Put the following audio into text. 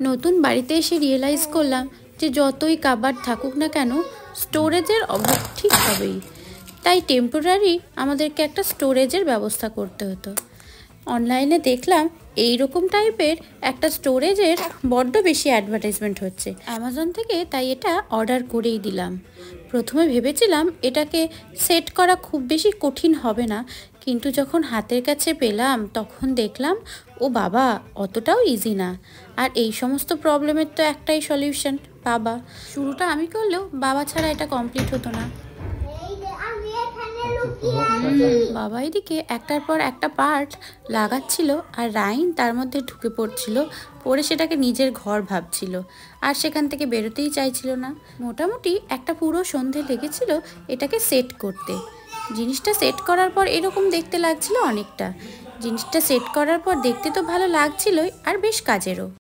নতুন বাড়িতে এসে রিয়েলাইজ করলাম যে যতই কাবার্ড থাকুক না কেন স্টোরেজের অভাব ঠিক হবেই। তাই টেম্পোরারি আমাদেরকে একটা স্টোরেজের ব্যবস্থা করতে হতো। অনলাইনে দেখলাম এই রকম টাইপের একটা স্টোরেজের বড্ড বেশি অ্যাডভার্টাইজমেন্ট হচ্ছে অ্যামাজন থেকে, তাই এটা অর্ডার করেই দিলাম। প্রথমে ভেবেছিলাম এটাকে সেট করা খুব বেশি কঠিন হবে না, কিন্তু যখন হাতের কাছে পেলাম তখন দেখলাম ও বাবা, অতটাও ইজি না। আর এই সমস্ত প্রবলেমের তো একটাই সলিউশন, বাবা। শুরুটা আমি করলেও বাবা ছাড়া এটা কমপ্লিট হতো না। বাবা এদিকে একটার পর একটা পার্ট লাগাচ্ছিল আর রাইন তার মধ্যে ঢুকে পড়ছিল, পরে সেটাকে নিজের ঘর ভাবছিল আর সেখান থেকে বেরোতেই চাইছিল না। মোটামুটি একটা পুরো সন্ধে লেগেছিল এটাকে সেট করতে। জিনিসটা সেট করার পর এরকম দেখতে লাগছিল অনেকটা। জিনিসটা সেট করার পর দেখতে তো ভালো লাগছিলই, আর বেশ কাজেরও।